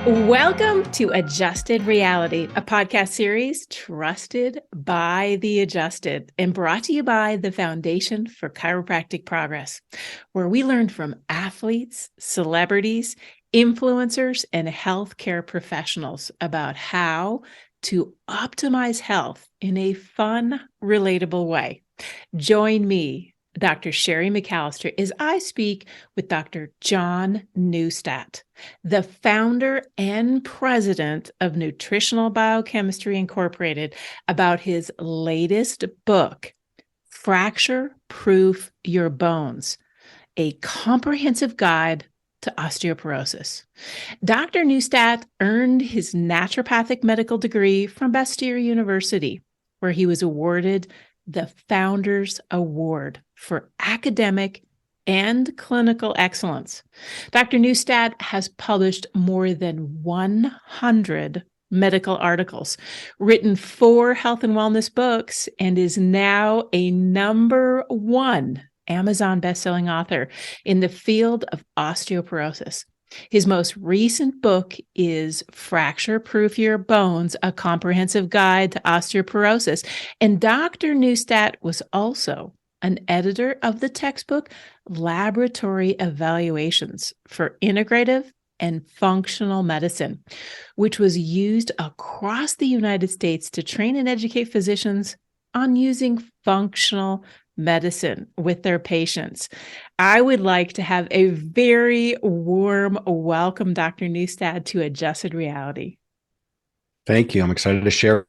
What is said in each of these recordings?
Welcome to Adjusted Reality, a podcast series trusted by the adjusted and brought to you by the Foundation for Chiropractic Progress, where we learn from athletes, celebrities, influencers, and healthcare professionals about how to optimize health in a fun, relatable way. Join me, Dr. Sherry McAllister, as I speak with Dr. John Neustadt, the founder and president of Nutritional Biochemistry Incorporated, about his latest book, Fracture Proof Your Bones, a comprehensive guide to osteoporosis. Dr. Neustadt earned his naturopathic medical degree from Bastyr University, where he was awarded the Founders Award for academic and clinical excellence. Dr. Neustadt has published more than 100 medical articles, written 4 health and wellness books, and is now a #1 Amazon bestselling author in the field of osteoporosis. His most recent book is Fracture Proof Your Bones, a comprehensive guide to osteoporosis. And Dr. Neustadt was also an editor of the textbook Laboratory Evaluations for Integrative and Functional Medicine, which was used across the United States to train and educate physicians on using functional medicine with their patients. I would like to have a very warm welcome, Dr. Neustadt, to Adjusted Reality. Thank you. I'm excited to share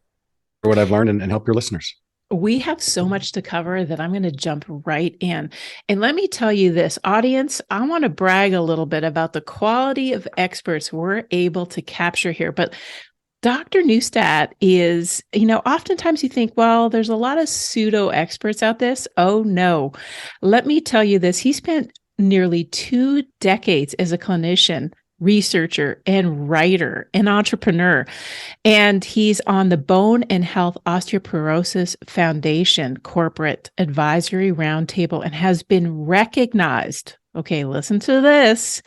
what I've learned and help your listeners. We have so much to cover that I'm going to jump right in. And let me tell you this, audience, I want to brag a little bit about the quality of experts we're able to capture here. But Dr. Neustadt is, oftentimes you think, well, there's a lot of pseudo experts out this. Oh, no. Let me tell you this. He spent nearly 2 decades as a clinician, researcher, and writer, and entrepreneur. And he's on the Bone and Health Osteoporosis Foundation Corporate Advisory Roundtable and has been recognized, okay, listen to this,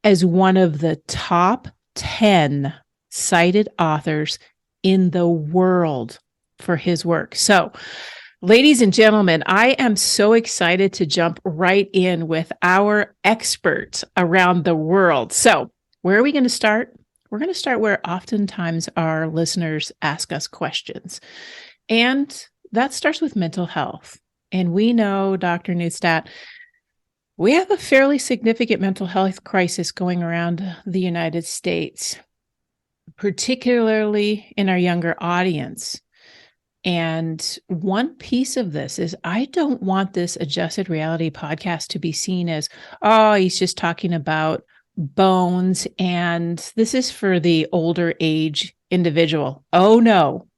as one of the top 10 cited authors in the world for his work. So, ladies and gentlemen, I am so excited to jump right in with our experts around the world. So, where are we going to start? We're going to start where oftentimes our listeners ask us questions. And that starts with mental health. And we know, Dr. Neustadt, we have a fairly significant mental health crisis going around the United States, particularly in our younger audience. And one piece of this is I don't want this Adjusted Reality podcast to be seen as, oh, he's just talking about bones and this is for the older age individual. Oh, no.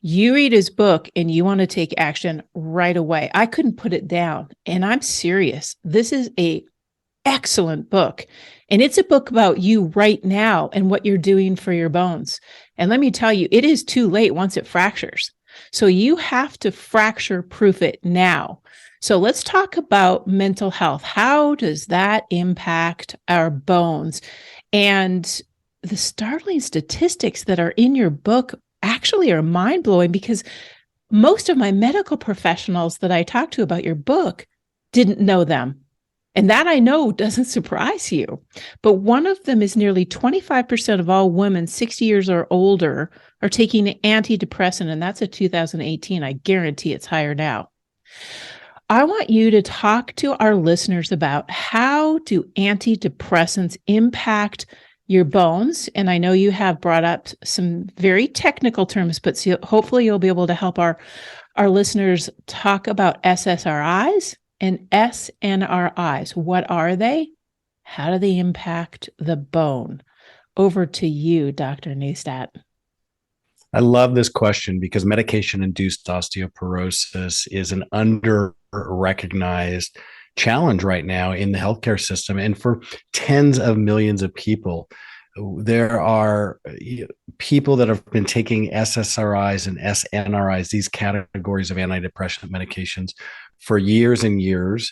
You read his book and you want to take action right away. I couldn't put it down. And I'm serious. This is a excellent book. And it's a book about you right now and what you're doing for your bones. And let me tell you, it is too late once it fractures. So you have to fracture proof it now. So let's talk about mental health. How does that impact our bones? And the startling statistics that are in your book actually are mind-blowing because most of my medical professionals that I talked to about your book didn't know them. And that I know doesn't surprise you. But one of them is nearly 25% of all women 60 years or older are taking an antidepressant, and that's a 2018. I guarantee it's higher now. I want you to talk to our listeners about how do antidepressants impact your bones. And I know you have brought up some very technical terms, but hopefully you'll be able to help our listeners talk about SSRIs and SNRIs. What are they? How do they impact the bone? Over to you, Dr. Neustadt. I love this question because medication-induced osteoporosis is an under-recognized challenge right now in the healthcare system. And for tens of millions of people, there are people that have been taking SSRIs and SNRIs, these categories of antidepressant medications, for years and years.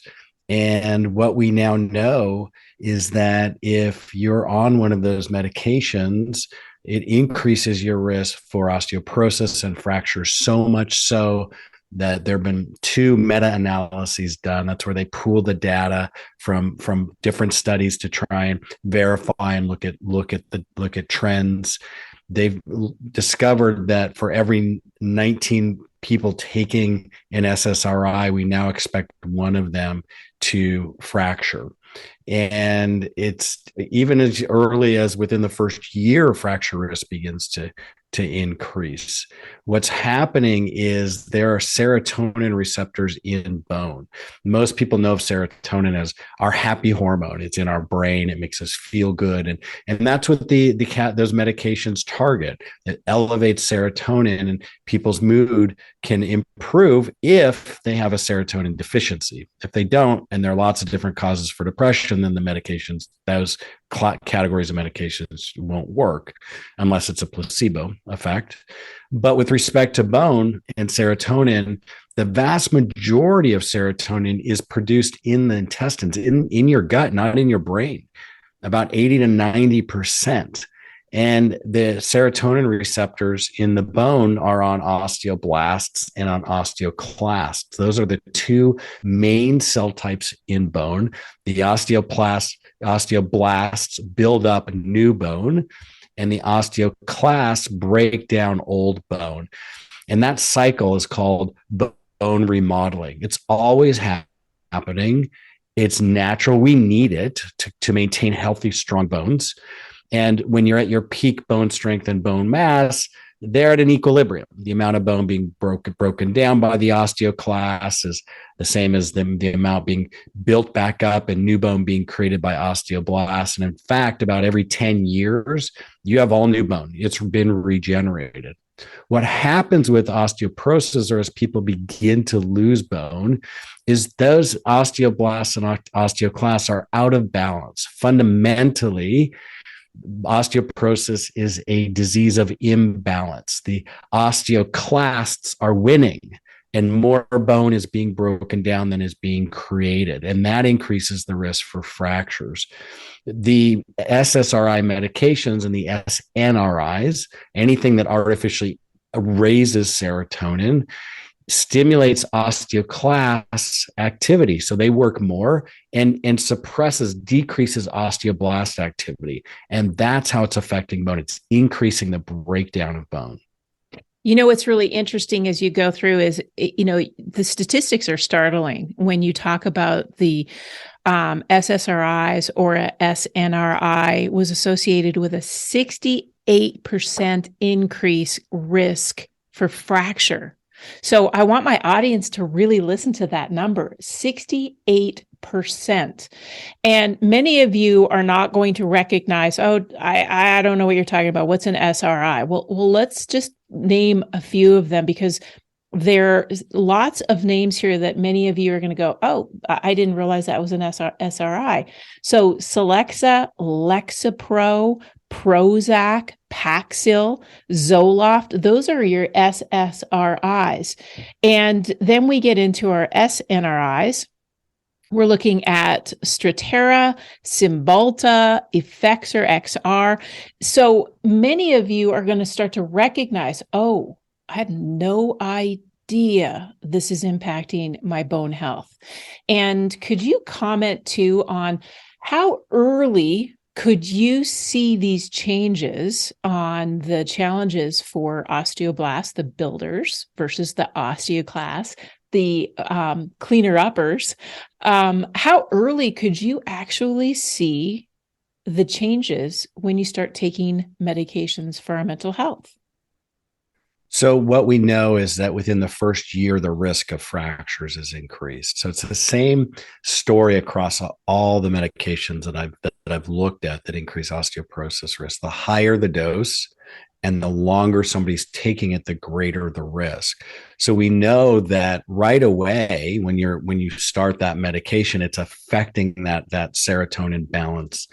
And what we now know is that if you're on one of those medications, it increases your risk for osteoporosis and fractures, so much so that there have been two meta-analyses done. That's where they pool the data from different studies to try and verify and look at trends. They've discovered that for every 19 people taking an SSRI, we now expect one of them to fracture. And it's even as early as within the first year, fracture risk begins to increase. What's happening is there are serotonin receptors in bone. Most people know of serotonin as our happy hormone. It's in our brain. It makes us feel good. And that's what those medications target. It elevates serotonin, and people's mood can improve if they have a serotonin deficiency. If they don't, and there are lots of different causes for depression, then the medications, those categories of medications won't work unless it's a placebo effect. But with respect to bone and serotonin, the vast majority of serotonin is produced in the intestines, in your gut, not in your brain, about 80 to 90%. And the serotonin receptors in the bone are on osteoblasts and on osteoclasts. Those are the two main cell types in bone. The osteoblasts build up new bone, and the osteoclasts break down old bone. And that cycle is called bone remodeling. It's always happening. It's natural. We need it to maintain healthy, strong bones. And when you're at your peak bone strength and bone mass, they're at an equilibrium. The amount of bone being broken down by the osteoclasts is the same as the amount being built back up and new bone being created by osteoblasts. And in fact, about every 10 years, you have all new bone. It's been regenerated. What happens with osteoporosis, or as people begin to lose bone, is those osteoblasts and osteoclasts are out of balance. Fundamentally, osteoporosis is a disease of imbalance. The osteoclasts are winning, and more bone is being broken down than is being created. And that increases the risk for fractures. The SSRI medications and the SNRIs, anything that artificially raises serotonin, stimulates osteoclast activity. So they work more and decreases osteoblast activity. And that's how it's affecting bone. It's increasing the breakdown of bone. You know, what's really interesting as you go through is, the statistics are startling when you talk about the SSRIs, or a SNRI was associated with a 68% increase risk for fracture. So I want my audience to really listen to that number, 68%. And many of you are not going to recognize, I don't know what you're talking about. What's an SRI? Well, let's just name a few of them, because there's lots of names here that many of you are going to go, oh, I didn't realize that was an SRI. So Celexa, Lexapro, Prozac, Paxil, Zoloft, those are your SSRIs. And then we get into our SNRIs. We're looking at Strattera, Cymbalta, Effexor XR. So many of you are going to start to recognize, oh, I had no idea this is impacting my bone health. And could you comment too on how early could you see these changes on the challenges for osteoblasts, the builders, versus the osteoclasts, the cleaner uppers? How early could you actually see the changes when you start taking medications for our mental health? So what we know is that within the first year, the risk of fractures is increased. So it's the same story across all the medications that I've looked at that increase osteoporosis risk. The higher the dose and the longer somebody's taking it, the greater the risk. So we know that right away, when you start that medication, it's affecting that serotonin balance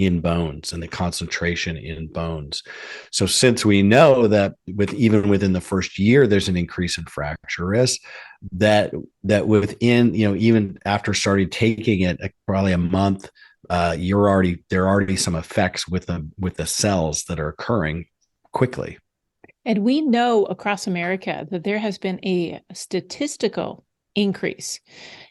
in bones and the concentration in bones. So since we know that even within the first year, there's an increase in fracture risk, that within, even after starting taking it probably a month, there are already some effects with the cells that are occurring quickly. And we know across America that there has been a statistical increase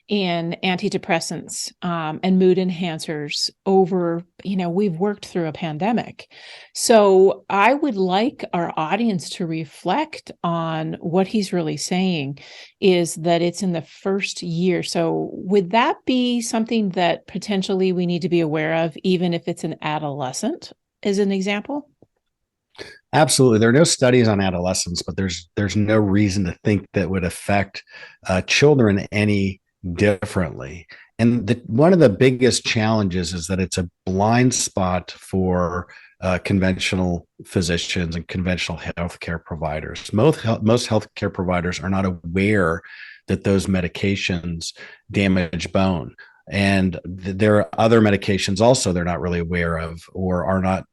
in antidepressants and mood enhancers over, we've worked through a pandemic. So I would like our audience to reflect on what he's really saying is that it's in the first year. So would that be something that potentially we need to be aware of, even if it's an adolescent, as an example? Absolutely. There are no studies on adolescents, but there's no reason to think that would affect children any differently. And one of the biggest challenges is that it's a blind spot for conventional physicians and conventional healthcare providers. Most healthcare providers are not aware that those medications damage bone. And there are other medications also they're not really aware of or are not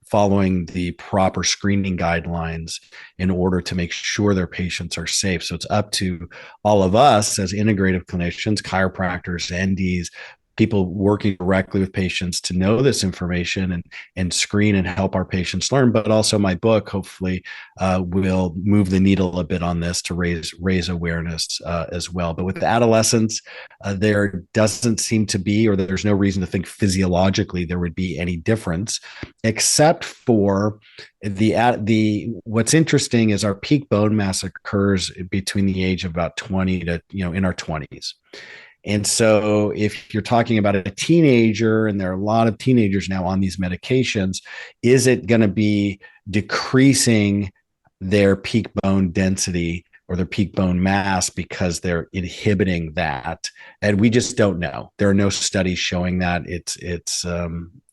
following the proper screening guidelines in order to make sure their patients are safe. So it's up to all of us as integrative clinicians, chiropractors, NDs, people working directly with patients to know this information and screen and help our patients learn. But also my book, hopefully, will move the needle a bit on this to raise awareness as well. But with adolescents, there doesn't seem to be, or there's no reason to think physiologically there would be any difference, except for what's interesting is our peak bone mass occurs between the age of about 20 to, in our 20s. And so if you're talking about a teenager, and there are a lot of teenagers now on these medications, is it going to be decreasing their peak bone density or their peak bone mass because they're inhibiting that? And we just don't know. There are no studies showing that. It's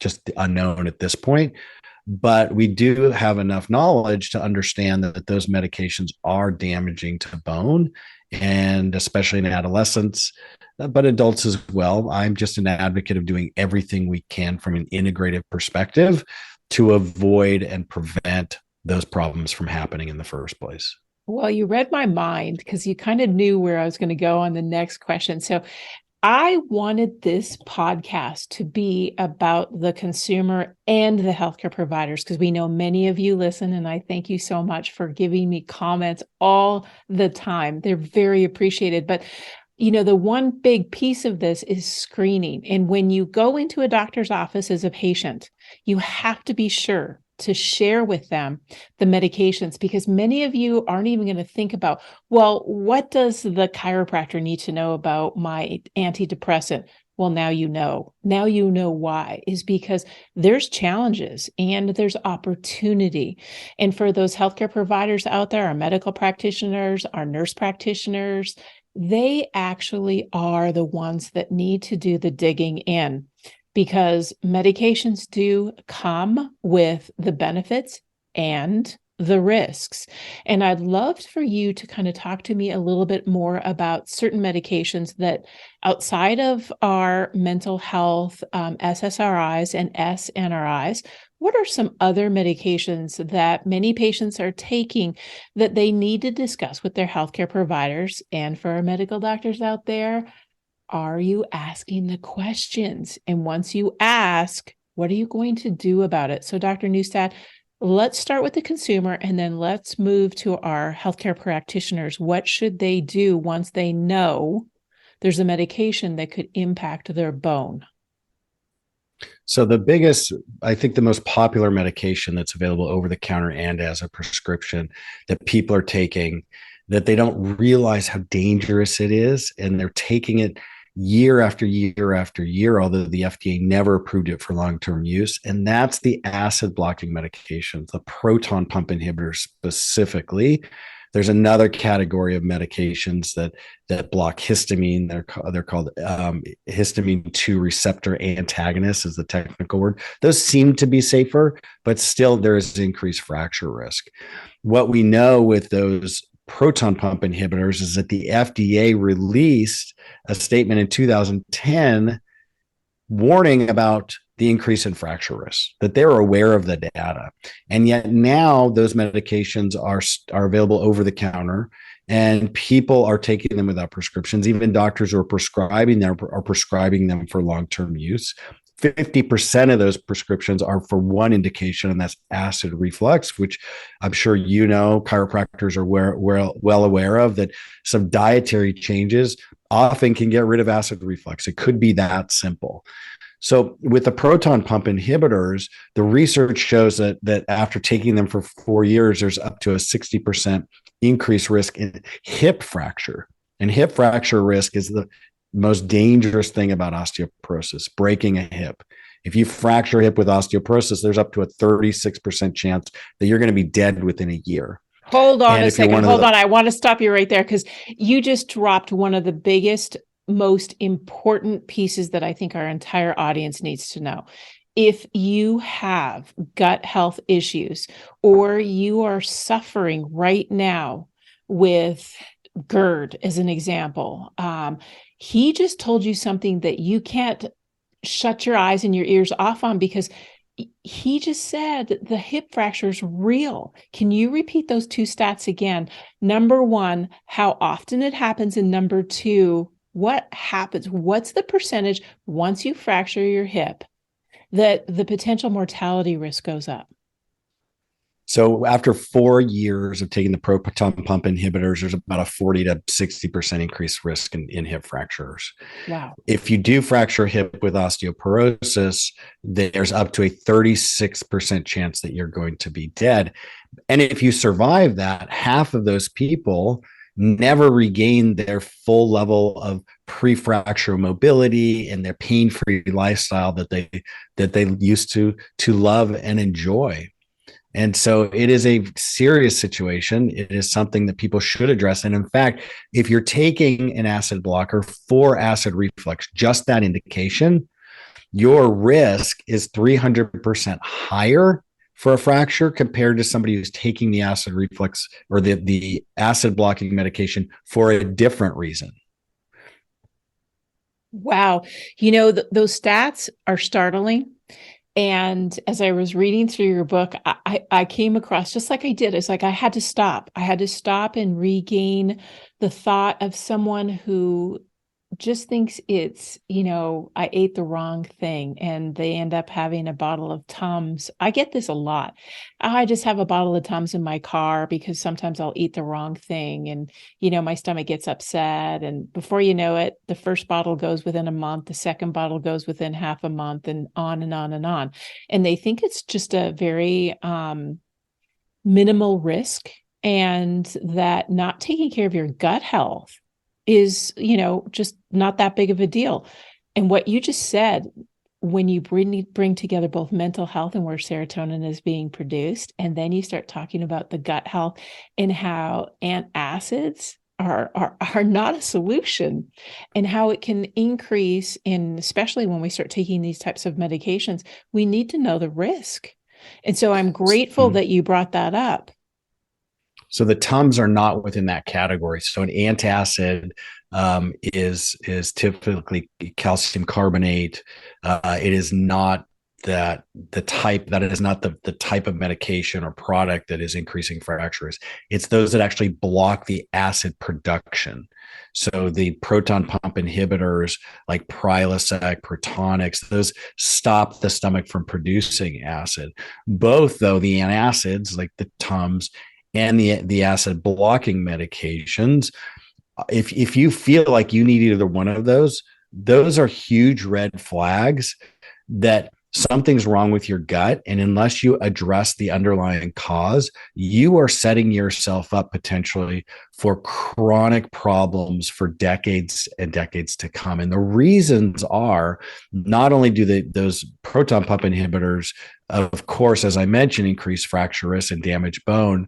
just unknown at this point. But we do have enough knowledge to understand that those medications are damaging to bone, and especially in adolescents, but adults as well. I'm just an advocate of doing everything we can from an integrative perspective to avoid and prevent those problems from happening in the first place. Well, you read my mind because you kind of knew where I was going to go on the next question. So I wanted this podcast to be about the consumer and the healthcare providers, because we know many of you listen, and I thank you so much for giving me comments all the time. They're very appreciated. But the one big piece of this is screening. And when you go into a doctor's office as a patient, you have to be sure to share with them the medications, because many of you aren't even going to think about, well, what does the chiropractor need to know about my antidepressant? Well, now you know. Now you know why, is because there's challenges and there's opportunity. And for those healthcare providers out there, our medical practitioners, our nurse practitioners, they actually are the ones that need to do the digging in, because medications do come with the benefits and the risks. And I'd love for you to kind of talk to me a little bit more about certain medications that, outside of our mental health SSRIs and SNRIs, what are some other medications that many patients are taking that they need to discuss with their healthcare providers? And for our medical doctors out there, are you asking the questions? And once you ask, what are you going to do about it? So Dr. Neustadt, let's start with the consumer, and then let's move to our healthcare practitioners. What should they do once they know there's a medication that could impact their bone? So I think the most popular medication that's available over the counter and as a prescription that people are taking, that they don't realize how dangerous it is, and they're taking it year after year after year, although the FDA never approved it for long-term use. And that's the acid blocking medications, the proton pump inhibitors specifically. There's another category of medications that block histamine. They're called histamine 2 receptor antagonists is the technical word. Those seem to be safer, but still there is increased fracture risk. What we know with those proton pump inhibitors is that the FDA released a statement in 2010 warning about the increase in fracture risk, that they're aware of the data. And yet now those medications are available over the counter, and people are taking them without prescriptions. Even doctors who are prescribing them are prescribing them for long-term use. 50% of those prescriptions are for one indication, and that's acid reflux, which I'm sure you know chiropractors are well aware of, that some dietary changes often can get rid of acid reflux. It could be that simple. So with the proton pump inhibitors, the research shows that after taking them for 4 years, there's up to a 60% increased risk in hip fracture. And hip fracture risk is the most dangerous thing about osteoporosis, breaking a hip. If you fracture a hip with osteoporosis, there's up to a 36% chance that you're going to be dead within a year. Hold on a second. Hold on. I want to stop you right there, because you just dropped one of the biggest, most important pieces that I think our entire audience needs to know. If you have gut health issues, or you are suffering right now with GERD, as an example, he just told you something that you can't shut your eyes and your ears off on, because he just said that the hip fracture is real. Can you repeat those two stats again? Number one, how often it happens, and number two, what happens? What's the percentage once you fracture your hip that the potential mortality risk goes up? So after 4 years of taking the proton pump inhibitors, there's about a 40 to 60% increased risk in hip fractures. Wow. If you do fracture a hip with osteoporosis, there's up to a 36% chance that you're going to be dead. And if you survive that, half of those people never regain their full level of pre-fracture mobility and their pain-free lifestyle that they used to love and enjoy. And so it is a serious situation. It is something that people should address. And in fact, if you're taking an acid blocker for acid reflux, just that indication, your risk is 300% higher for a fracture compared to somebody who's taking the acid reflux or the acid blocking medication for a different reason. Wow. You know, those stats are startling. And as I was reading through your book, I came across, just like I did, it's like I had to stop. I had to stop and regain the thought of someone who just thinks it's, I ate the wrong thing, and they end up having a bottle of Tums. I get this a lot. I just have a bottle of Tums in my car because sometimes I'll eat the wrong thing, and, my stomach gets upset. And before you know it, the first bottle goes within a month, the second bottle goes within half a month, and on and on and on. And they think it's just a very minimal risk, and that not taking care of your gut health is, just not that big of a deal. And what you just said, when you bring together both mental health and where serotonin is being produced, and then you start talking about the gut health and how antacids are not a solution, and how it can increase in, especially when we start taking these types of medications, we need to know the risk. And so I'm grateful that you brought that up. So the Tums are not within that category. So an antacid is typically calcium carbonate. It is not that is not the type of medication or product that is increasing fractures. It's those that actually block the acid production. So the proton pump inhibitors like Prilosec, Protonix, those stop the stomach from producing acid. Both, though, the antacids like the Tums and the acid blocking medications, if you feel like you need either one of those are huge red flags that something's wrong with your gut. And unless you address the underlying cause, you are setting yourself up potentially for chronic problems for decades and decades to come. And the reasons are, not only do those proton pump inhibitors, of course, as I mentioned, increase fracture risk and damage bone,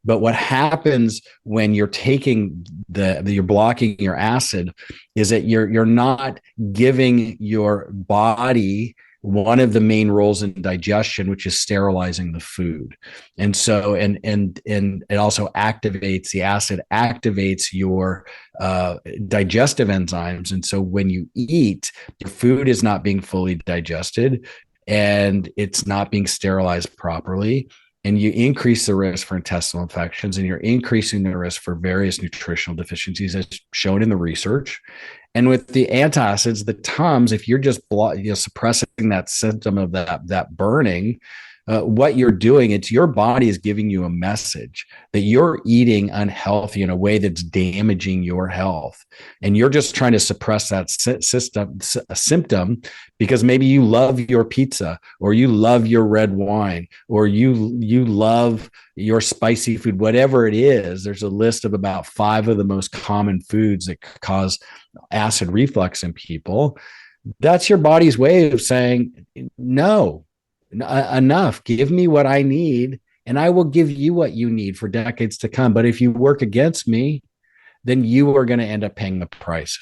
but what happens when you're taking you're blocking your acid is that you're not giving your body one of the main roles in digestion, which is sterilizing the food. And so, and it also the acid activates your digestive enzymes. And so when you eat, your food is not being fully digested. and it's not being sterilized properly. And you increase the risk for intestinal infections, and you're increasing the risk for various nutritional deficiencies as shown in the research. And with the antacids, the Tums, if you're just suppressing that symptom of that burning, what you're doing, it's your body is giving you a message that you're eating unhealthy in a way that's damaging your health. And you're just trying to suppress that symptom because maybe you love your pizza, or you love your red wine, or you love your spicy food, whatever it is. There's a list of about 5 of the most common foods that cause acid reflux in people. That's your body's way of saying, no, enough. Give me what I need, and I will give you what you need for decades to come. But if you work against me, then you are going to end up paying the price.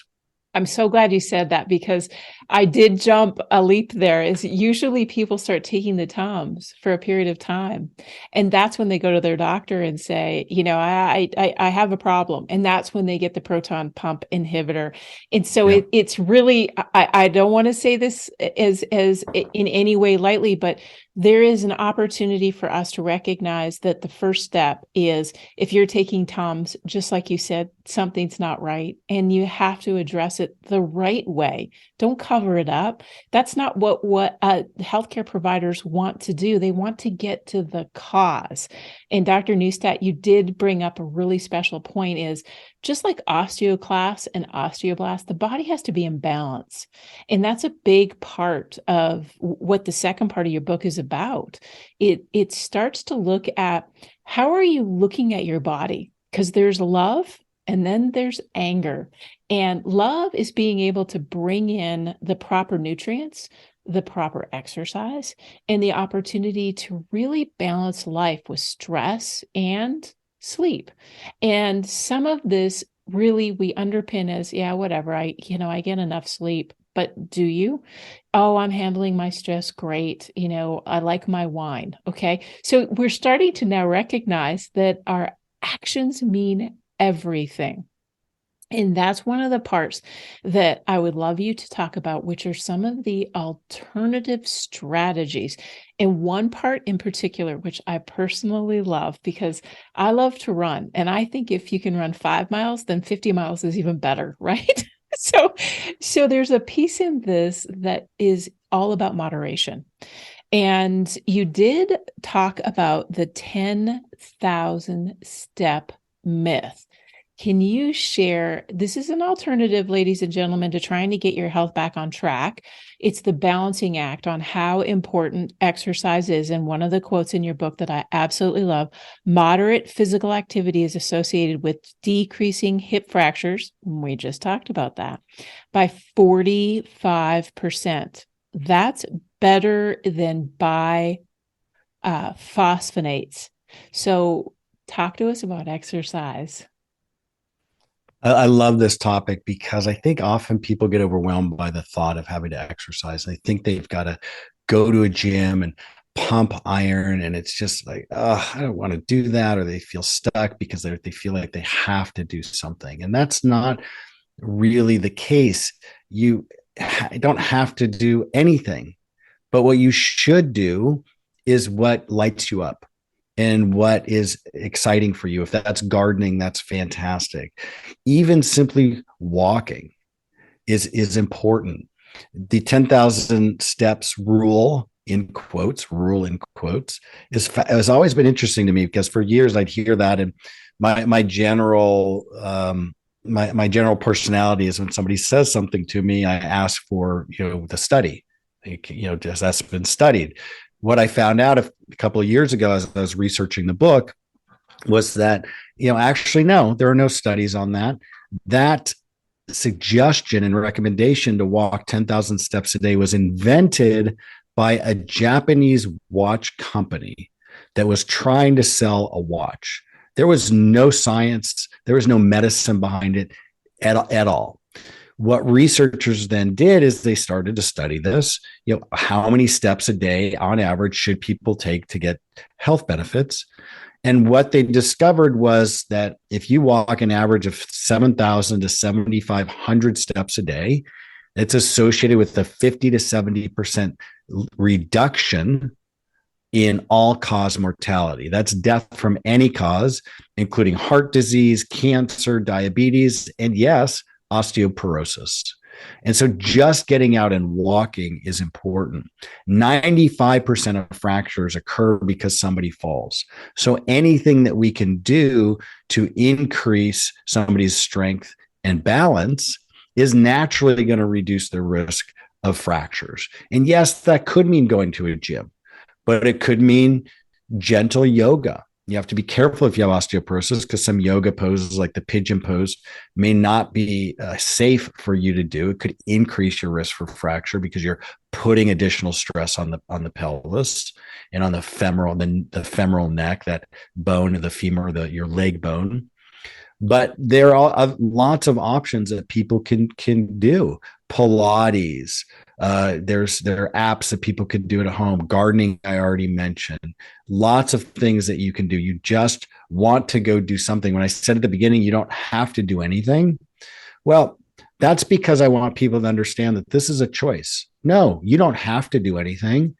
I'm so glad you said that, because I did jump a leap there. Is usually people start taking the Tums for a period of time, and that's when they go to their doctor and say, I have a problem, and that's when they get the proton pump inhibitor. And so it's really, I don't want to say this as in any way lightly, but there is an opportunity for us to recognize that the first step is, if you're taking Tums, just like you said, something's not right, and you have to address it the right way. Don't cover it up. That's not what healthcare providers want to do. They want to get to the cause. And Dr. Neustadt, you did bring up a really special point, is just like osteoclasts and osteoblasts, the body has to be in balance. And that's a big part of what the second part of your book is about. It starts to look at, how are you looking at your body? Because there's love, and then there's anger. And love is being able to bring in the proper nutrients, the proper exercise, and the opportunity to really balance life with stress and sleep. And some of this really we underpin as, whatever, I get enough sleep. But do you? Oh, I'm handling my stress great. I like my wine. Okay. So we're starting to now recognize that our actions mean everything. And that's one of the parts that I would love you to talk about, which are some of the alternative strategies. And one part in particular, which I personally love, because I love to run. And I think if you can run 5 miles, then 50 miles is even better, right? So there's a piece in this that is all about moderation. And you did talk about the 10,000 step myth. Can you share, this is an alternative, ladies and gentlemen, to trying to get your health back on track. It's the balancing act on how important exercise is. And one of the quotes in your book that I absolutely love, moderate physical activity is associated with decreasing hip fractures, we just talked about that, by 45%. That's better than bisphosphonates. So talk to us about exercise. I love this topic because I think often people get overwhelmed by the thought of having to exercise. They think they've got to go to a gym and pump iron, and it's just like, oh, I don't want to do that, or they feel stuck because they feel like they have to do something. And that's not really the case. You don't have to do anything, but what you should do is what lights you up and what is exciting for you. If that's gardening, that's fantastic. Even simply walking is important. The 10,000 steps rule in quotes, has always been interesting to me, because for years I'd hear that, and my general personality is, when somebody says something to me, I ask for the study. Just that's been studied. What I found out a couple of years ago as I was researching the book was that, actually, no, there are no studies on that. That suggestion and recommendation to walk 10,000 steps a day was invented by a Japanese watch company that was trying to sell a watch. There was no science, there was no medicine behind it at all. What researchers then did is they started to study this. How many steps a day on average should people take to get health benefits? And what they discovered was that if you walk an average of 7,000 to 7,500 steps a day, It's associated with a 50 to 70% reduction in all cause mortality. That's death from any cause, including heart disease, cancer, diabetes, and yes, osteoporosis. And so just getting out and walking is important. 95% of fractures occur because somebody falls. So anything that we can do to increase somebody's strength and balance is naturally going to reduce the risk of fractures. And yes, that could mean going to a gym, but it could mean gentle yoga. You have to be careful if you have osteoporosis because some yoga poses like the pigeon pose may not be safe for you to do. It could increase your risk for fracture because you're putting additional stress on the pelvis and on the femoral neck, that bone of the femur, your leg bone. But there are lots of options that people can do. Pilates. There are apps that people could do at home. Gardening, I already mentioned. Lots of things that you can do. You just want to go do something. When I said at the beginning, you don't have to do anything. Well, that's because I want people to understand that this is a choice. No, you don't have to do anything.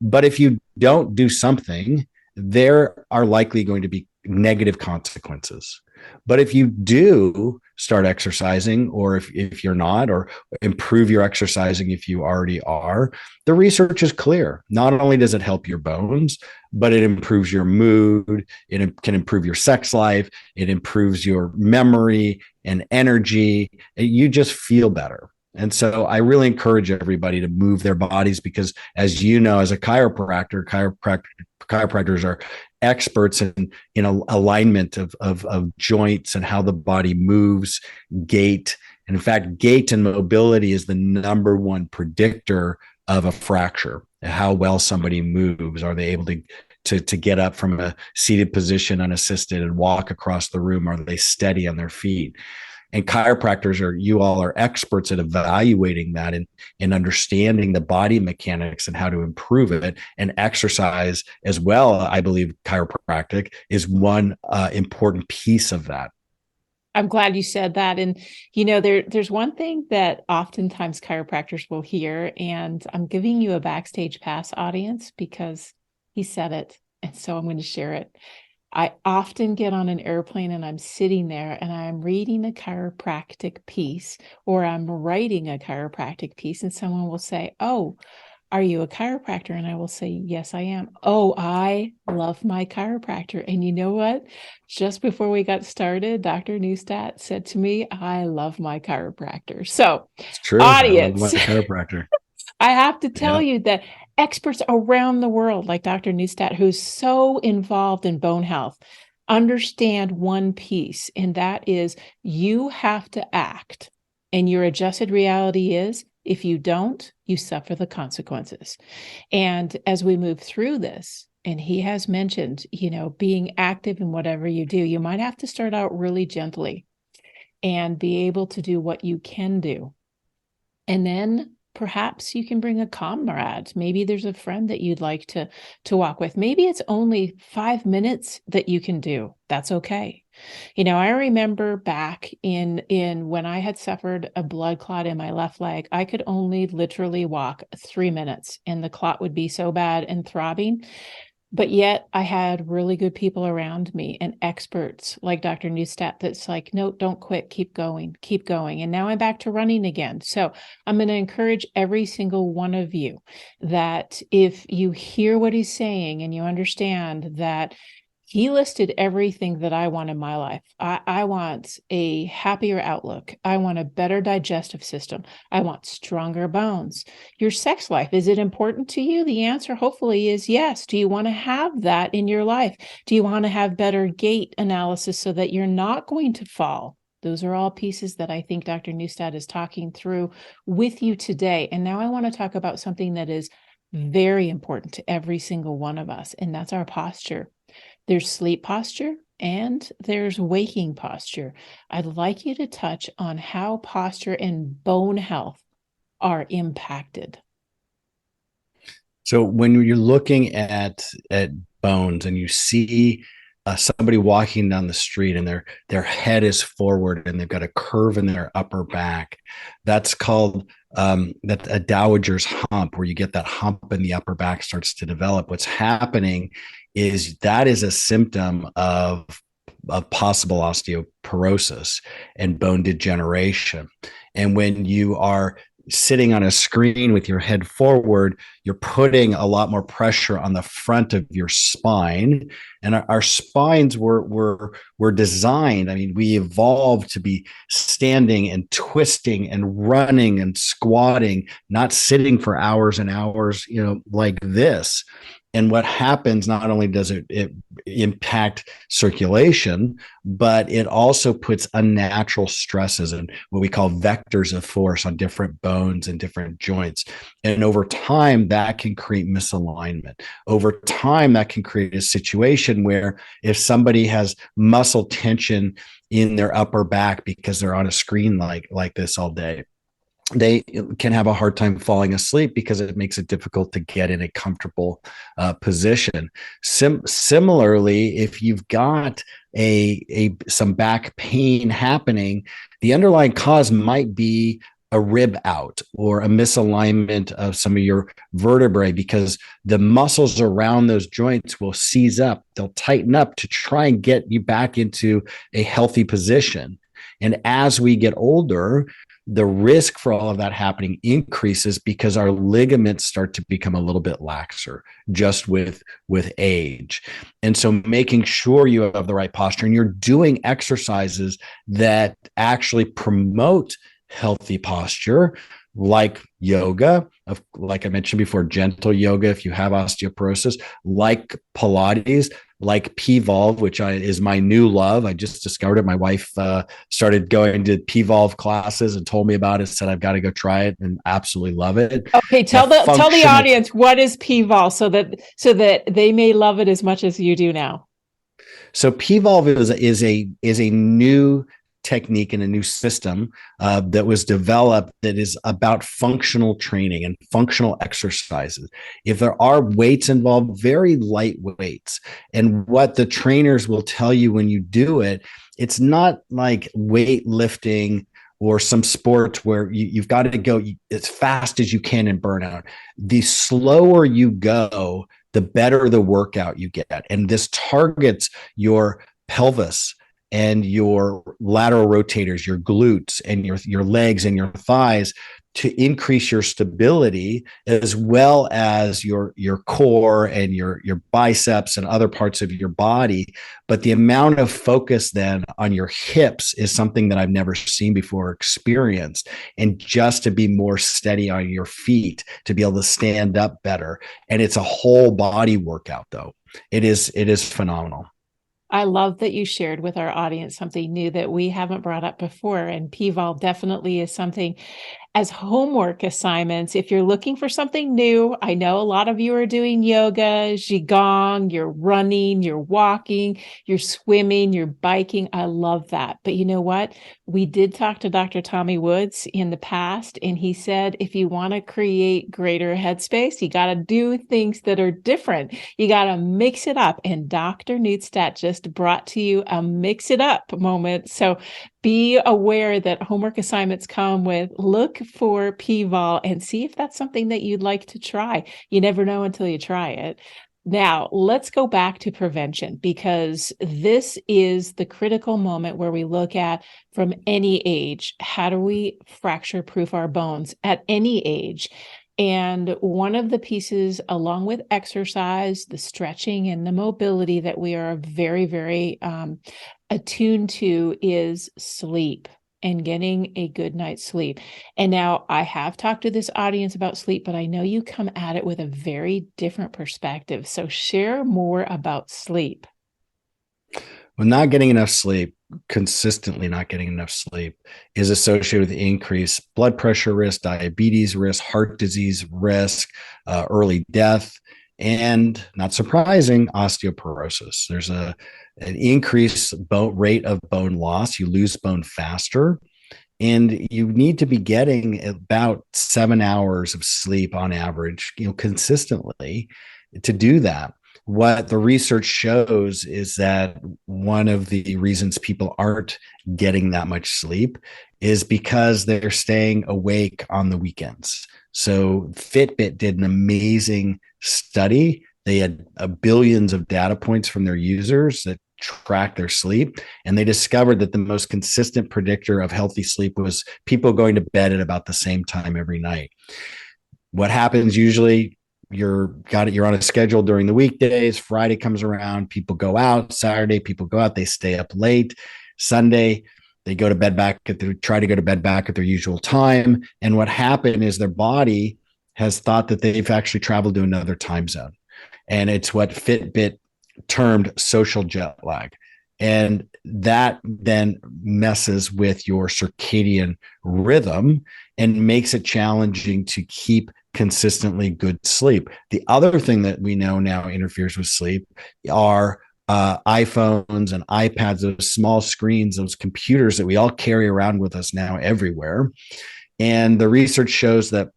But if you don't do something, there are likely going to be negative consequences. But if you do start exercising, or if you're not, or improve your exercising if you already are, the research is clear. Not only does it help your bones, but it improves your mood. It can improve your sex life. It improves your memory and energy. You just feel better. And so I really encourage everybody to move their bodies because, as you know, as a chiropractors are experts in alignment of joints and how the body moves, gait. And in fact, gait and mobility is the number one predictor of a fracture. How well somebody moves. Are they able to get up from a seated position unassisted and walk across the room? Are they steady on their feet? And chiropractors you all are experts at evaluating that and understanding the body mechanics and how to improve it. And exercise as well, I believe chiropractic is one important piece of that. I'm glad you said that. And, there's one thing that oftentimes chiropractors will hear, and I'm giving you a backstage pass, audience, because he said it. And so I'm going to share it. I often get on an airplane and I'm sitting there and I'm reading a chiropractic piece, or I'm writing a chiropractic piece, and someone will say, "Oh, are you a chiropractor?" And I will say, "Yes, I am." "Oh, I love my chiropractor." And you know what? Just before we got started, Dr. Neustadt said to me, "I love my chiropractor." So, it's true. audience, I love my chiropractor. I have to tell you that experts around the world, like Dr. Neustadt, who's so involved in bone health, understand one piece, and that is you have to act. And your adjusted reality is, if you don't, you suffer the consequences. And as we move through this, and he has mentioned, being active in whatever you do, you might have to start out really gently and be able to do what you can do. And then perhaps you can bring a comrade. Maybe there's a friend that you'd like to walk with. Maybe it's only 5 minutes that you can do. That's okay. I remember back in when I had suffered a blood clot in my left leg, I could only literally walk 3 minutes and the clot would be so bad and throbbing. But yet I had really good people around me and experts like Dr. Neustadt that's like, "No, don't quit, keep going, keep going." And now I'm back to running again. So I'm going to encourage every single one of you that if you hear what he's saying and you understand that he listed everything that I want in my life. I want a happier outlook. I want a better digestive system. I want stronger bones. Your sex life, is it important to you? The answer hopefully is yes. Do you want to have that in your life? Do you want to have better gait analysis so that you're not going to fall? Those are all pieces that I think Dr. Neustadt is talking through with you today. And now I want to talk about something that is very important to every single one of us, and that's our posture. There's sleep posture and there's waking posture. I'd like you to touch on how posture and bone health are impacted. So when you're looking at bones and you see somebody walking down the street and their head is forward and they've got a curve in their upper back. That's called that a dowager's hump, where you get that hump in the upper back starts to develop. What's happening is that is a symptom of possible osteoporosis and bone degeneration. And when you are sitting on a screen with your head forward, you're putting a lot more pressure on the front of your spine. And our spines were designed. I mean, we evolved to be standing and twisting and running and squatting, not sitting for hours and hours, like this. And what happens, not only does it impact circulation, but it also puts unnatural stresses and what we call vectors of force on different bones and different joints. And over time, that can create misalignment. Over time, that can create a situation where if somebody has muscle tension in their upper back because they're on a screen like this all day, they can have a hard time falling asleep because it makes it difficult to get in a comfortable position. Similarly, if you've got some back pain happening, the underlying cause might be a rib out or a misalignment of some of your vertebrae, because the muscles around those joints will seize up. They'll tighten up to try and get you back into a healthy position. And as we get older, the risk for all of that happening increases because our ligaments start to become a little bit laxer just with age. And so making sure you have the right posture and you're doing exercises that actually promote healthy posture, like yoga, like I mentioned before, gentle yoga if you have osteoporosis, like Pilates, like P-Volve, which is my new love. I just discovered it. My wife started going to P-Volve classes and told me about it, said I've got to go try it, and absolutely love it. Okay, tell the audience what is P-Volve so that they may love it as much as you do now. So P-Volve is a new technique and a new system that was developed that is about functional training and functional exercises. If there are weights involved, very light weights. And what the trainers will tell you when you do it, it's not like weightlifting or some sports where you've got to go as fast as you can and burn out. The slower you go, the better the workout you get. And this targets your pelvis and your lateral rotators, your glutes and your legs and your thighs to increase your stability, as well as your core and your biceps and other parts of your body. But the amount of focus then on your hips is something that I've never seen before or experienced. And just to be more steady on your feet, to be able to stand up better. And it's a whole body workout though. It is phenomenal. I love that you shared with our audience something new that we haven't brought up before. And P-Volve definitely is something as homework assignments. If you're looking for something new, I know a lot of you are doing yoga, qigong, you're running, you're walking, you're swimming, you're biking. I love that. But you know what? We did talk to Dr. Tommy Woods in the past, and he said, if you want to create greater headspace, you got to do things that are different. You got to mix it up. And Dr. Neustadt just brought to you a mix it up moment. So be aware that homework assignments come with, look for P-Volve and see if that's something that you'd like to try. You never know until you try it. Now, let's go back to prevention, because this is the critical moment where we look at, from any age, how do we fracture proof our bones at any age? And one of the pieces, along with exercise, the stretching and the mobility that we are very, very attuned to, is sleep and getting a good night's sleep. And now I have talked to this audience about sleep, but I know you come at it with a very different perspective. So share more about sleep. Well, not getting enough sleep, consistently not getting enough sleep, is associated with increased blood pressure risk, diabetes risk, heart disease risk, early death, and, not surprising, osteoporosis. There's an increased rate of bone loss. You lose bone faster, and you need to be getting about 7 hours of sleep on average, consistently, to do that. what the research shows is that one of the reasons people aren't getting that much sleep is because they're staying awake on the weekends. So Fitbit did an amazing study. They had billions of data points from their users that track their sleep, and they discovered that the most consistent predictor of healthy sleep was people going to bed at about the same time every night. What happens usually, you're on a schedule during the weekdays. Friday comes around, people go out. Saturday, people go out, they stay up late. Sunday, they go to bed back try to go to bed back at their usual time. And what happened is their body has thought that they've actually traveled to another time zone. And it's what Fitbit termed social jet lag. And that then messes with your circadian rhythm and makes it challenging to keep consistently good sleep. The other thing that we know now interferes with sleep are iPhones and iPads, those small screens, those computers that we all carry around with us now everywhere. And the research shows that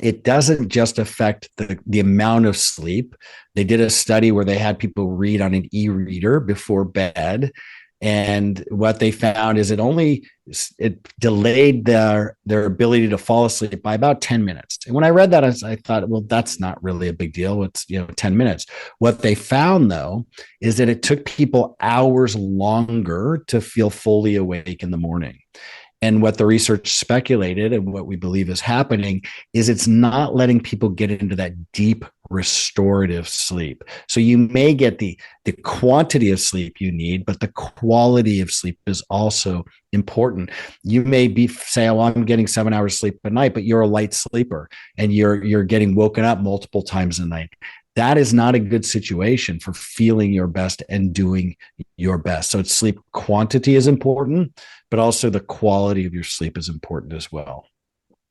it doesn't just affect the amount of sleep. They did a study where they had people read on an e-reader before bed. And what they found is it delayed their ability to fall asleep by about 10 minutes. And when I read that, I thought, well, that's not really a big deal. It's 10 minutes. What they found, though, is that it took people hours longer to feel fully awake in the morning. And what the research speculated and what we believe is happening is it's not letting people get into that deep restorative sleep. So you may get the quantity of sleep you need, but the quality of sleep is also important. You may say, oh, I'm getting 7 hours sleep a night, but you're a light sleeper and you're getting woken up multiple times a night. That is not a good situation for feeling your best and doing your best. So sleep quantity is important, but also the quality of your sleep is important as well.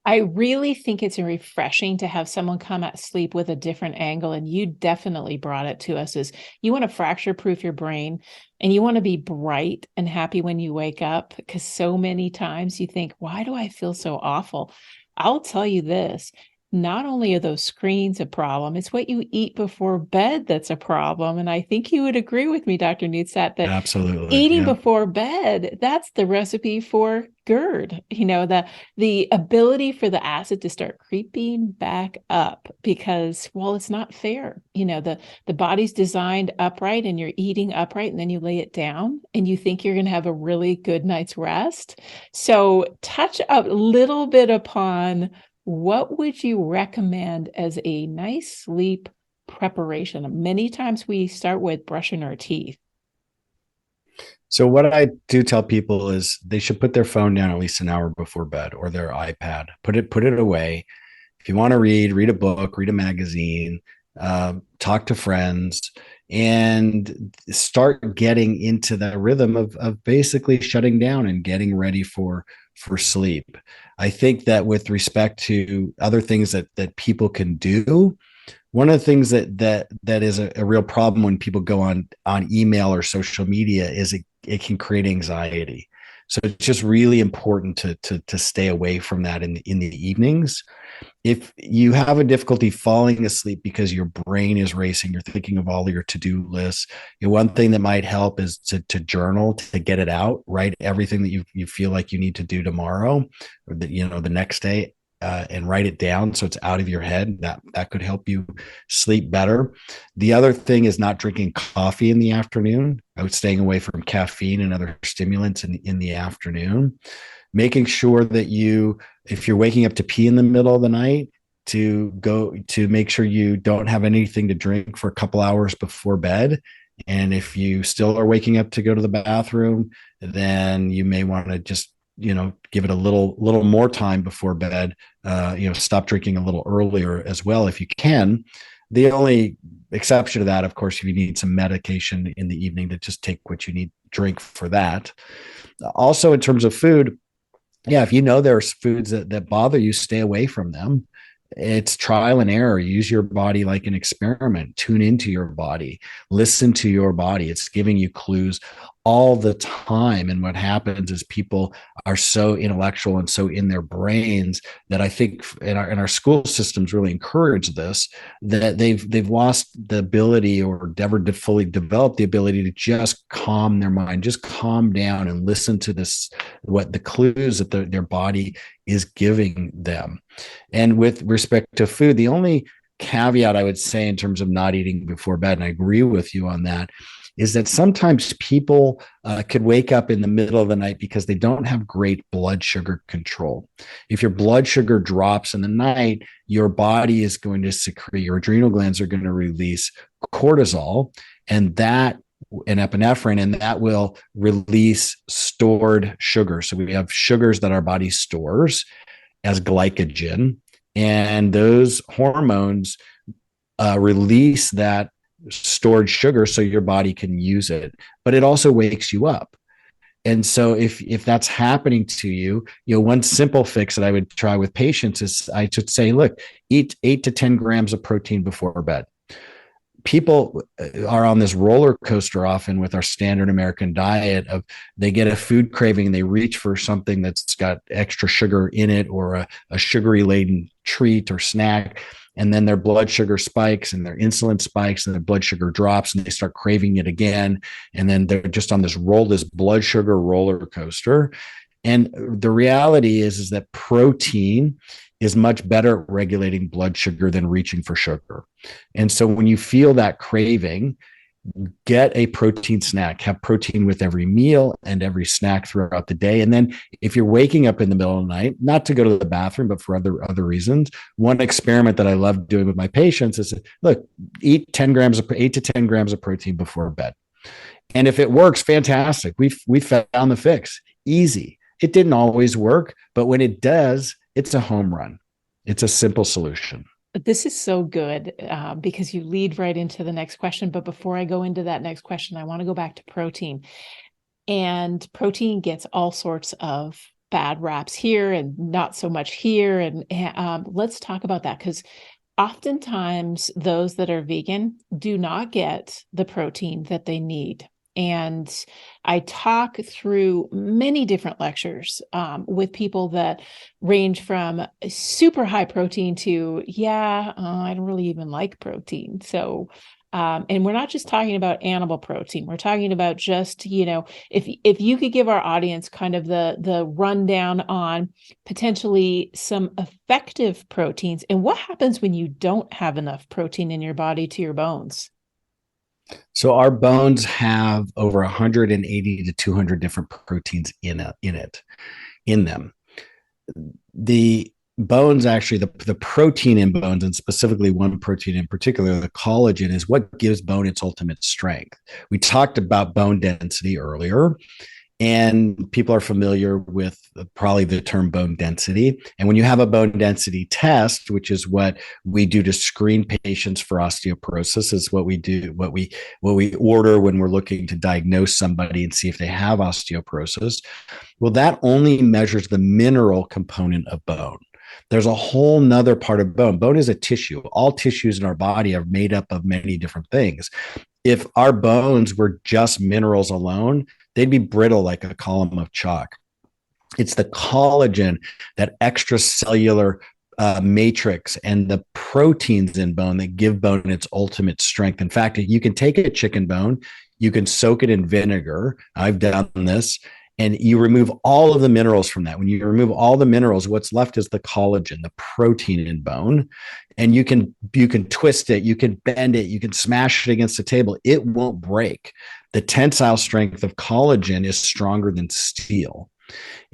I really think it's refreshing to have someone come at sleep with a different angle. And you definitely brought it to us is you want to fracture proof your brain and you want to be bright and happy when you wake up, because so many times you think, why do I feel so awful? I'll tell you this. Not only are those screens a problem, it's what you eat before bed that's a problem. And I think you would agree with me, Dr. Neustadt, that absolutely eating before bed, that's the recipe for GERD. The ability for the acid to start creeping back up because, well, it's not fair. The body's designed upright and you're eating upright and then you lay it down and you think you're going to have a really good night's rest. So touch a little bit upon what would you recommend as a nice sleep preparation? Many times we start with brushing our teeth. So what I do tell people is they should put their phone down at least an hour before bed, or their iPad. Put it away. If you want to read a book, read a magazine, talk to friends, and start getting into the rhythm of basically shutting down and getting ready for sleep. I think that with respect to other things that people can do, one of the things that is a real problem when people go on email or social media is it can create anxiety. So it's just really important to stay away from that in the evenings. If you have a difficulty falling asleep because your brain is racing, you're thinking of all your to-do lists, one thing that might help is to journal, to get it out, write everything that you feel like you need to do tomorrow or the next day, and write it down so it's out of your head. That could help you sleep better. The other thing is not drinking coffee in the afternoon. I was staying away from caffeine and other stimulants in the afternoon. Making sure that if you're waking up to pee in the middle of the night, to make sure you don't have anything to drink for a couple hours before bed. And if you still are waking up to go to the bathroom, then you may want to just give it a little more time before bed. Stop drinking a little earlier as well if you can. The only exception to that, of course, if you need some medication in the evening, to just take what you need, drink for that. Also, in terms of food, if there's foods that bother you, stay away from them. It's trial and error. Use your body like an experiment. Tune into your body. Listen to your body. It's giving you clues. all the time. And what happens is people are so intellectual and so in their brains that I think in our school systems really encourage this, that they've lost the ability or never fully develop the ability to just calm their mind, just calm down and listen to this, what the clues that their body is giving them. And with respect to food, the only caveat I would say in terms of not eating before bed, and I agree with you on that, is that sometimes people could wake up in the middle of the night because they don't have great blood sugar control. If your blood sugar drops in the night, your body is going to secrete, your adrenal glands are going to release cortisol and epinephrine, and that will release stored sugar. So we have sugars that our body stores as glycogen, and those hormones release that stored sugar so your body can use it, but it also wakes you up. And so if that's happening to you, one simple fix that I would try with patients is I should say, look, eat 8 to 10 grams of protein before bed. People are on this roller coaster often with our standard American diet of they get a food craving and they reach for something that's got extra sugar in it or a sugary laden treat or snack. And then their blood sugar spikes and their insulin spikes and their blood sugar drops and they start craving it again. And then they're just on this blood sugar roller coaster. And the reality is that protein is much better at regulating blood sugar than reaching for sugar. And so when you feel that craving, get a protein snack, have protein with every meal and every snack throughout the day. And then if you're waking up in the middle of the night, not to go to the bathroom, but for other reasons, one experiment that I love doing with my patients is, look, eat 8 to 10 grams of protein before bed. And if it works, fantastic. We found the fix. Easy. It didn't always work, but when it does, it's a home run. It's a simple solution. This is so good because you lead right into the next question. But before I go into that next question, I want to go back to protein. And protein gets all sorts of bad raps here and not so much here. And let's talk about that, because oftentimes those that are vegan do not get the protein that they need. And I talk through many different lectures with people that range from super high protein to, I don't really even like protein. So, and we're not just talking about animal protein. We're talking about just, if you could give our audience kind of the rundown on potentially some effective proteins and what happens when you don't have enough protein in your body to your bones. So our bones have over 180 to 200 different proteins in them. The bones, actually, the protein in bones, and specifically one protein in particular, the collagen, is what gives bone its ultimate strength. We talked about bone density earlier, and people are familiar with probably the term bone density. And when you have a bone density test, which is what we do to screen patients for osteoporosis, is what we do, what we order when we're looking to diagnose somebody and see if they have osteoporosis. Well, that only measures the mineral component of bone. There's a whole nother part of bone. Bone is a tissue. All tissues in our body are made up of many different things. If our bones were just minerals alone, they'd be brittle like a column of chalk. It's the collagen, that extracellular matrix, and the proteins in bone that give bone its ultimate strength. In fact, you can take a chicken bone, you can soak it in vinegar. I've done this. And you remove all of the minerals from that. When you remove all the minerals, what's left is the collagen, the protein in bone. And you can twist it, you can bend it, you can smash it against the table. It won't break. The tensile strength of collagen is stronger than steel.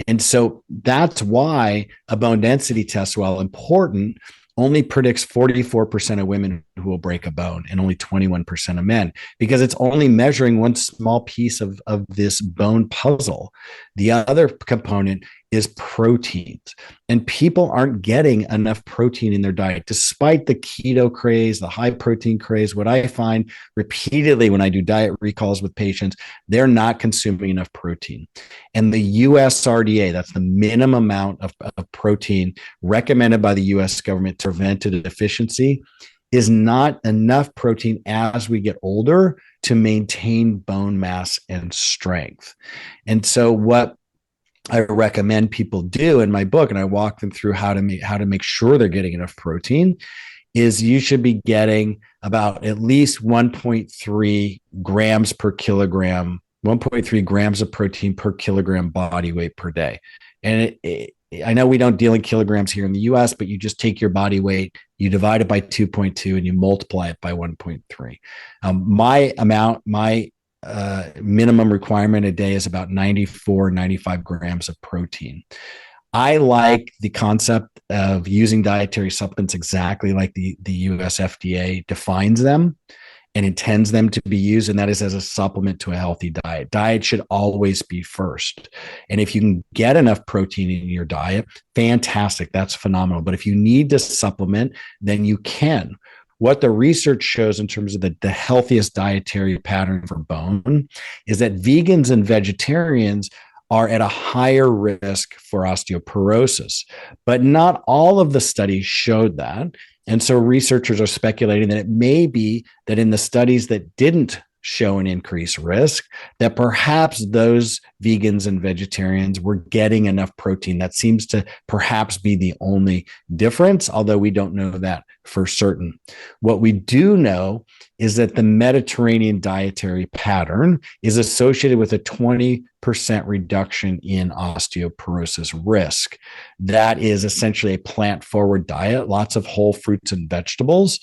And so that's why a bone density test, while important, only predicts 44% of women who will break a bone and only 21% of men, because it's only measuring one small piece of this bone puzzle. The other component is proteins, and people aren't getting enough protein in their diet, despite the keto craze, the high protein craze. What I find repeatedly when I do diet recalls with patients, they're not consuming enough protein. And the USRDA, that's the minimum amount of protein recommended by the US government to prevent a deficiency, is not enough protein as we get older to maintain bone mass and strength. And so what I recommend people do in my book, and I walk them through how to make sure they're getting enough protein, is you should be getting about at least 1.3 grams per kilogram, 1.3 grams of protein per kilogram body weight per day. And I know we don't deal in kilograms here in the US, but you just take your body weight, you divide it by 2.2, and you multiply it by 1.3. My minimum requirement a day is about 95 grams of protein. I like the concept of using dietary supplements exactly like the US FDA defines them and intends them to be used, and that is as a supplement to a healthy diet. Diet should always be first. And if you can get enough protein in your diet, fantastic, that's phenomenal. But if you need to supplement, then you can. What the research shows in terms of the healthiest dietary pattern for bone is that vegans and vegetarians are at a higher risk for osteoporosis. But not all of the studies showed that. And so researchers are speculating that it may be that in the studies that didn't show an increased risk, that perhaps those vegans and vegetarians were getting enough protein. That seems to perhaps be the only difference, although we don't know that for certain. What we do know is that the Mediterranean dietary pattern is associated with a 20% reduction in osteoporosis risk. That is essentially a plant-forward diet, lots of whole fruits and vegetables,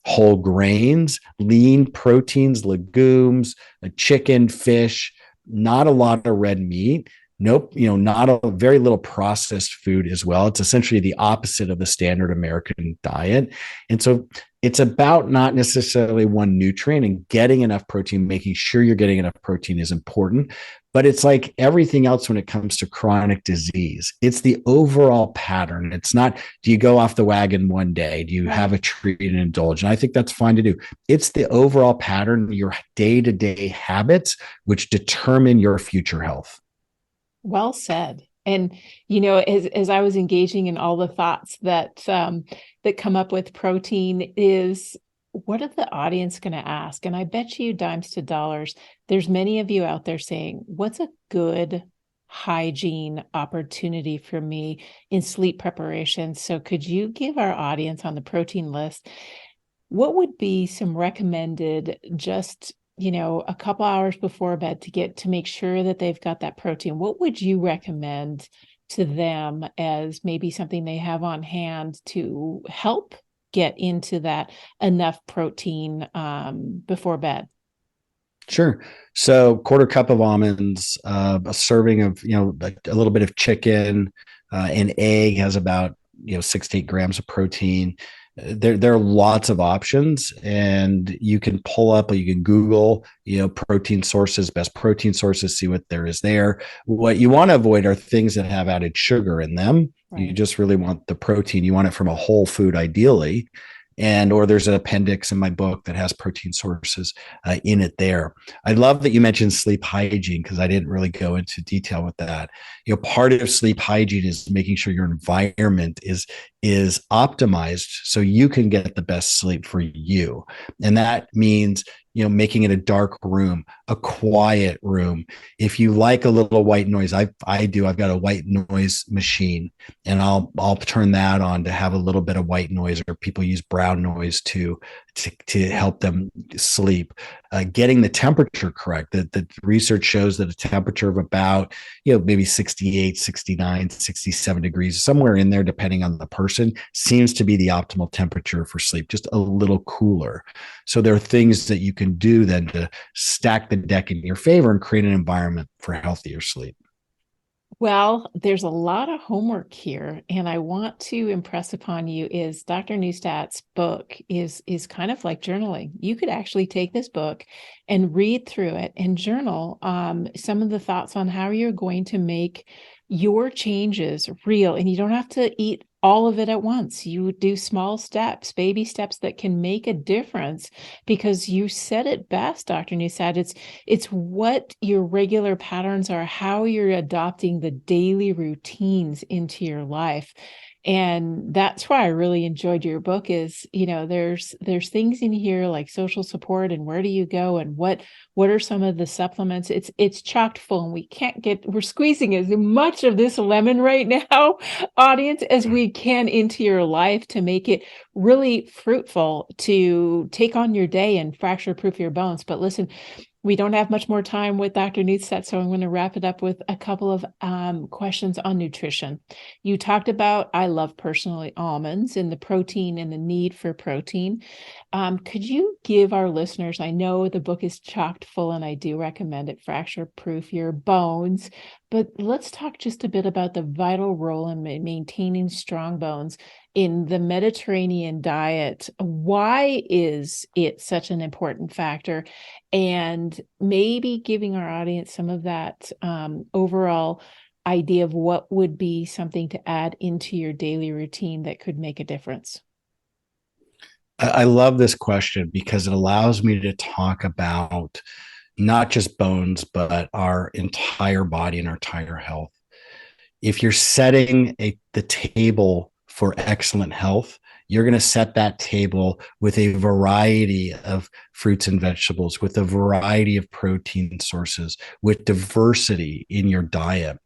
whole grains, lean proteins, legumes, chicken, fish, not a lot of red meat. Nope, not a very little processed food as well. It's essentially the opposite of the standard American diet. And so it's about not necessarily one nutrient, and getting enough protein, making sure you're getting enough protein is important. But it's like everything else when it comes to chronic disease. It's the overall pattern. It's not, do you go off the wagon one day? Do you have a treat and indulge? And I think that's fine to do. It's the overall pattern, your day-to-day habits, which determine your future health. Well said. And, as I was engaging in all the thoughts that come up with protein, is what are the audience going to ask? And I bet you dimes to dollars, there's many of you out there saying, what's a good hygiene opportunity for me in sleep preparation? So could you give our audience on the protein list, what would be some recommended just a couple hours before bed to make sure that they've got that protein? What would you recommend to them as maybe something they have on hand to help get into that enough protein before bed? Sure. So quarter cup of almonds, a serving of, a little bit of chicken, an egg has about, 6 to 8 grams of protein. There are lots of options, and you can pull up, or you can Google, protein sources, best protein sources, see what there is there. What you want to avoid are things that have added sugar in them. Right. You just really want the protein. You want it from a whole food, ideally. Or there's an appendix in my book that has protein sources in it there. I love that you mentioned sleep hygiene, because I didn't really go into detail with that. Part of sleep hygiene is making sure your environment is optimized so you can get the best sleep for you. And that means, making it a dark room, a quiet room. If you like a little white noise, I do. I've got a white noise machine, and I'll turn that on to have a little bit of white noise, or people use brown noise to help them sleep. Getting the temperature correct. The research shows that a temperature of about, maybe 68, 69, 67 degrees, somewhere in there, depending on the person, seems to be the optimal temperature for sleep, just a little cooler. So there are things that you can do then to stack the deck in your favor and create an environment for healthier sleep. Well, there's a lot of homework here, and I want to impress upon you is Dr. Neustadt's book is kind of like journaling. You could actually take this book and read through it and journal some of the thoughts on how you're going to make your changes real. And you don't have to eat all of it at once. You do small steps, baby steps that can make a difference, because you said it best, Dr. Neustadt. It's what your regular patterns are, how you're adopting the daily routines into your life. And that's why I really enjoyed your book is, there's things in here like social support and where do you go and what are some of the supplements. It's chocked full, and we're squeezing as much of this lemon right now, audience, as we can into your life to make it really fruitful to take on your day and fracture proof your bones. But listen, we don't have much more time with Dr. Neustadt, so I'm going to wrap it up with a couple of questions on nutrition. You talked about, I love personally, almonds and the protein and the need for protein. Could you give our listeners, I know the book is chocked full and I do recommend it, Fracture Proof Your Bones, but let's talk just a bit about the vital role in maintaining strong bones in the Mediterranean diet. Why is it such an important factor? And maybe giving our audience some of that overall idea of what would be something to add into your daily routine that could make a difference. I love this question because it allows me to talk about not just bones, but our entire body and our entire health. If you're setting the table for excellent health, you're going to set that table with a variety of fruits and vegetables, with a variety of protein sources, with diversity in your diet,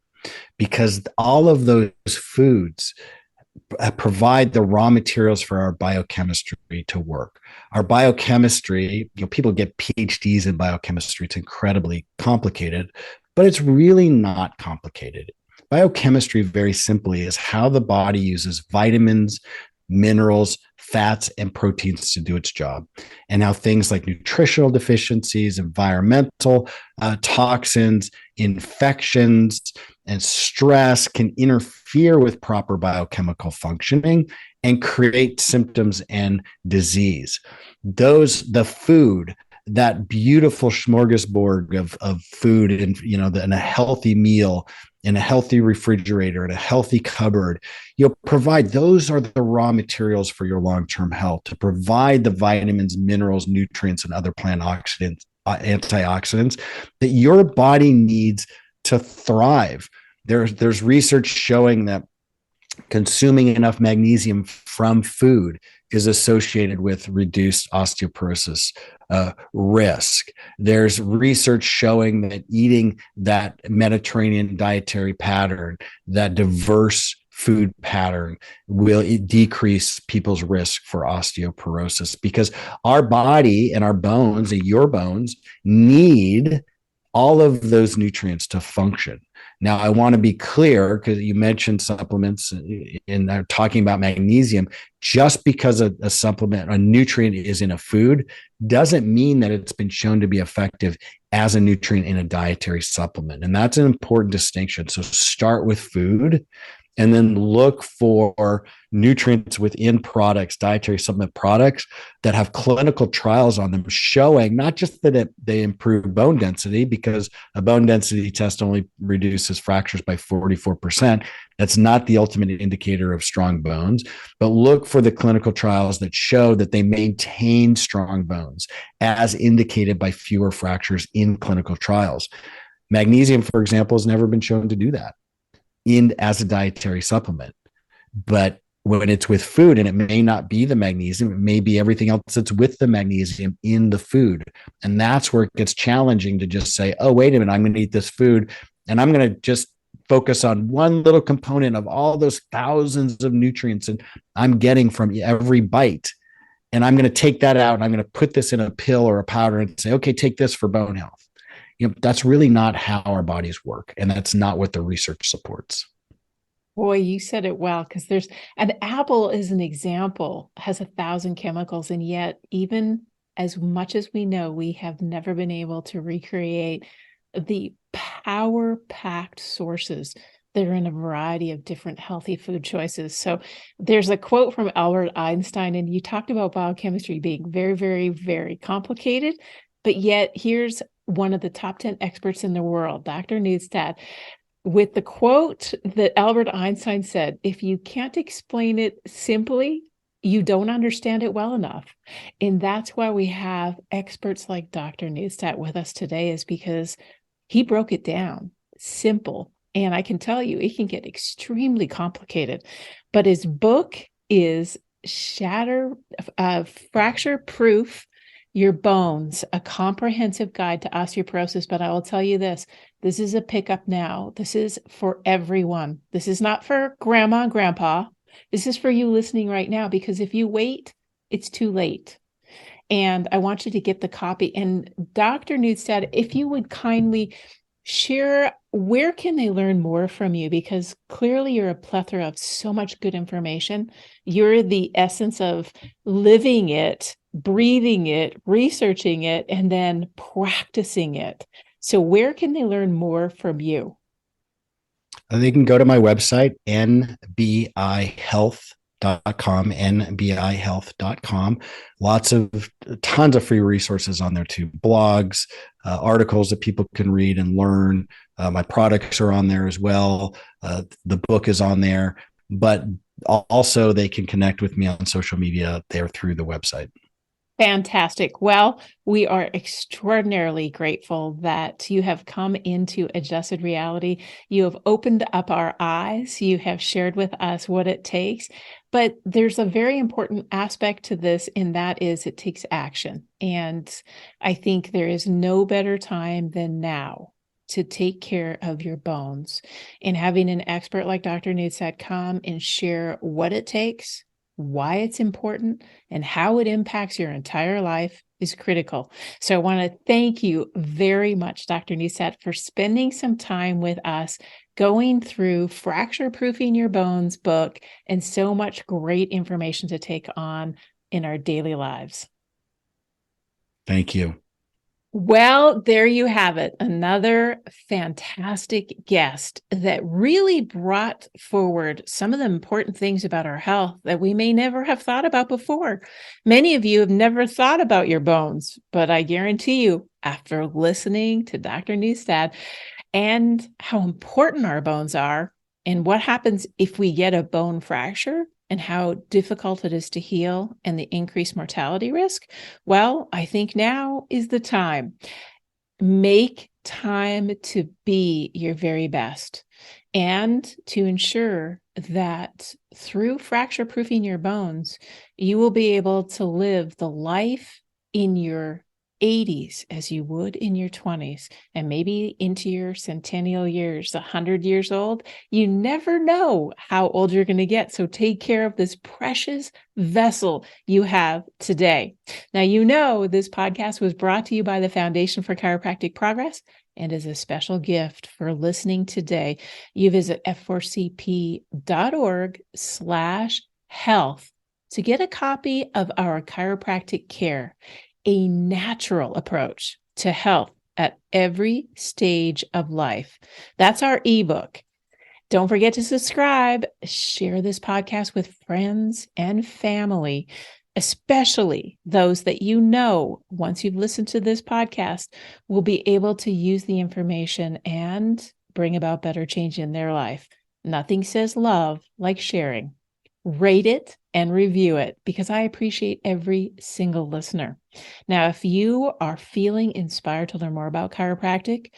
because all of those foods provide the raw materials for our biochemistry to work. Our biochemistry, people get PhDs in biochemistry. It's incredibly complicated, but it's really not complicated. Biochemistry, very simply, is how the body uses vitamins, minerals, fats, and proteins to do its job, and how things like nutritional deficiencies, environmental toxins, infections, and stress can interfere with proper biochemical functioning and create symptoms and disease. The food, that beautiful smorgasbord of food, and and a healthy meal, in a healthy refrigerator, and a healthy cupboard, those are the raw materials for your long-term health, to provide the vitamins, minerals, nutrients, and other plant antioxidants that your body needs to thrive. There's research showing that consuming enough magnesium from food is associated with reduced osteoporosis risk. There's research showing that eating that Mediterranean dietary pattern, that diverse food pattern, will decrease people's risk for osteoporosis, because our body and our bones and your bones need all of those nutrients to function. Now, I want to be clear, because you mentioned supplements and I'm talking about magnesium. Just because a supplement, a nutrient is in a food, doesn't mean that it's been shown to be effective as a nutrient in a dietary supplement. And that's an important distinction. So start with food, and then look for nutrients within products, dietary supplement products, that have clinical trials on them showing not just that they improve bone density, because a bone density test only reduces fractures by 44%. That's not the ultimate indicator of strong bones, but look for the clinical trials that show that they maintain strong bones, as indicated by fewer fractures in clinical trials. Magnesium, for example, has never been shown to do that as a dietary supplement. But when it's with food, and it may not be the magnesium, it may be everything else that's with the magnesium in the food. And that's where it gets challenging to just say, oh, wait a minute, I'm going to eat this food and I'm going to just focus on one little component of all those thousands of nutrients and I'm getting from every bite. And I'm going to take that out and I'm going to put this in a pill or a powder and say, okay, take this for bone health. That's really not how our bodies work. And that's not what the research supports. Boy, you said it well, because there's an apple is an example, has 1,000 chemicals. And yet, even as much as we know, we have never been able to recreate the power-packed sources that are in a variety of different healthy food choices. So there's a quote from Albert Einstein, and you talked about biochemistry being very, very, very complicated. But yet, here's one of the top 10 experts in the world, Dr. Neustadt, with the quote that Albert Einstein said, if you can't explain it simply, you don't understand it well enough. And that's why we have experts like Dr. Neustadt with us today, is because he broke it down simple. And I can tell you, it can get extremely complicated. But his book is Fracture Proof Your Bones, a comprehensive guide to osteoporosis. But I will tell you this is a pickup now. This is for everyone. This is not for grandma and grandpa. This is for you listening right now, because if you wait, it's too late. And I want you to get the copy. And Dr. Neustadt, if you would kindly share, where can they learn more from you? Because clearly you're a plethora of so much good information. You're the essence of living it, breathing it, researching it, and then practicing it. So where can they learn more from you? They can go to my website, nbihealth.com, nbihealth.com. Tons of free resources on there too. Blogs, articles that people can read and learn. My products are on there as well. The book is on there, but also they can connect with me on social media there through the website. Fantastic. Well, we are extraordinarily grateful that you have come into Adjusted Reality. You have opened up our eyes. You have shared with us what it takes. But there's a very important aspect to this, and that is it takes action. And I think there is no better time than now to take care of your bones. And having an expert like Dr. Neustadt come and share what it takes, why it's important, and how it impacts your entire life is critical. So I want to thank you very much, Dr. Neustadt, for spending some time with us, going through Fracture Proofing Your Bones book, and so much great information to take on in our daily lives. Thank you. Well, there you have it. Another fantastic guest that really brought forward some of the important things about our health that we may never have thought about before. Many of you have never thought about your bones, but I guarantee you, after listening to Dr. Neustadt and how important our bones are and what happens if we get a bone fracture, and how difficult it is to heal and the increased mortality risk, well, I think now is the time. Make time to be your very best and to ensure that through fracture proofing your bones, you will be able to live the life in your 80s as you would in your 20s, and maybe into your centennial years, 100 years old. You never know how old you're going to get. So take care of this precious vessel you have today. Now, you know, this podcast was brought to you by the Foundation for Chiropractic Progress and is a special gift for listening today. You visit f4cp.org/health to get a copy of our chiropractic care, a natural approach to health at every stage of life. That's our ebook. Don't forget to subscribe, share this podcast with friends and family, especially those that you know, once you've listened to this podcast, will be able to use the information and bring about better change in their life. Nothing says love like sharing. Rate it and review it, because I appreciate every single listener. Now, if you are feeling inspired to learn more about chiropractic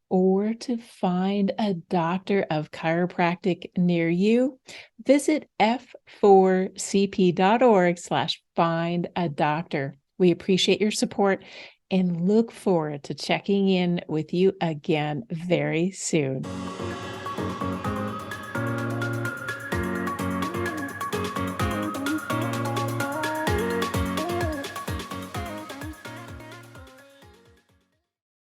or to find a doctor of chiropractic near you, visit f4cp.org/find a doctor. We appreciate your support and look forward to checking in with you again very soon.